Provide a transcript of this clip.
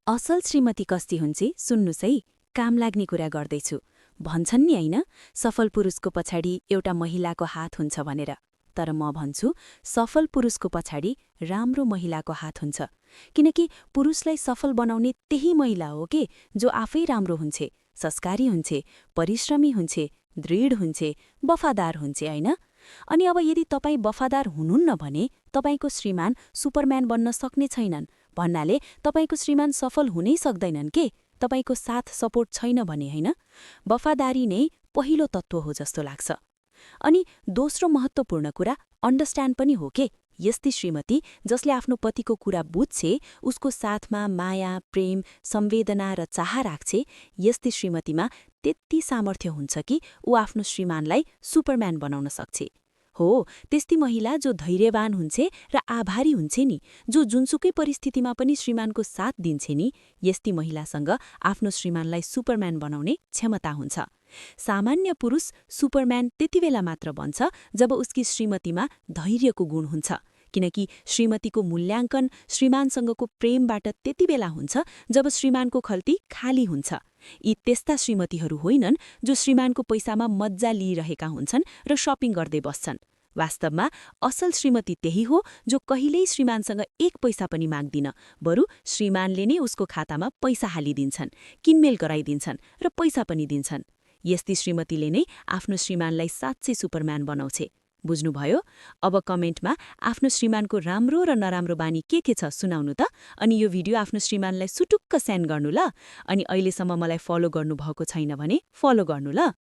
असल श्रीमती कस्ती हुन्छे सुन्नुस् है, काम लाग्ने कुरा गर्दैछु। भन्छन् नि होइन, सफल पुरुषको पछाडि एउटा महिलाको हात हुन्छ भनेर। तर म भन्छु, सफल पुरुषको पछाडि राम्रो महिलाको हात हुन्छ। किनकि पुरुषलाई सफल बनाउने त्यही महिला हो के जो आफै राम्रो हुन्छे, संस्कारी हुन्छे, परिश्रमी हुन्छे, दृढ हुन्छे, वफादार हुन्छे होइन। अनि अब यदि तपाईँ वफादार हुनुहुन्न भने तपाईंको श्रीमान सुपरम्यान बन्न सक्ने छैनन् भन्नाले तपाईंको श्रीमान सफल हुनै सक्दैनन् के, तपाईंको साथ सपोर्ट छैन भने होइन। वफादारी नै पहिलो तत्त्व हो जस्तो लाग्छ। अनि दोस्रो महत्त्वपूर्ण कुरा अन्डरस्ट्यान्ड पनि हो के। यस्ती श्रीमती जसले आफ्नो पतिको कुरा बुझ्छे, उसको साथमा माया, प्रेम, संवेदना र चाह राख्छे, यस्ती श्रीमतीमा त्यति सामर्थ्य हुन्छ कि ऊ आफ्नो श्रीमानलाई सुपरम्यान बनाउन सक्छे। हो, त्यस्ती महिला जो धैर्यवान हुन्छे र आभारी हुन्छे नि, जो जुनसुकै परिस्थितिमा पनि श्रीमानको साथ दिन्छे नि, यस्ती महिलासँग आफ्नो श्रीमानलाई सुपरम्यान बनाउने क्षमता हुन्छ। सामान्य पुरुष सुपरम्यान त्यति बेला मात्र बन्छ जब उसकी श्रीमतीमा धैर्यको गुण हुन्छ। किनकि श्रीमतीको मूल्याङ्कन श्रीमानसँगको प्रेमबाट त्यति बेला हुन्छ जब श्रीमानको खल्ती खाली हुन्छ। यी त्यस्ता श्रीमतीहरू होइनन् जो श्रीमानको पैसामा मज्जा लिइरहेका हुन्छन् र शपिङ गर्दै बस्छन्। वास्तवमा असल श्रीमती त्यही हो जो कहिल्यै श्रीमानसँग एक पैसा पनि माग्दिन, बरु श्रीमानले नै उसको खातामा पैसा हालिदिन्छन्, किनमेल गराइदिन्छन् र पैसा पनि दिन्छन्। यस्ती श्रीमतीले नै आफ्नो श्रीमानलाई साँच्चै सुपरम्यान बनाउँछे। बुझ्नुभयो? अब कमेन्टमा आफ्नो श्रीमानको राम्रो र नराम्रो बानी के छ सुनाउनु त। अनि यो भिडियो आफ्नो श्रीमानलाई सुटुक्क सेन्ड गर्नु ल। अनि अहिलेसम्म मलाई फलो गर्नुभएको छैन भने फलो गर्नु ल।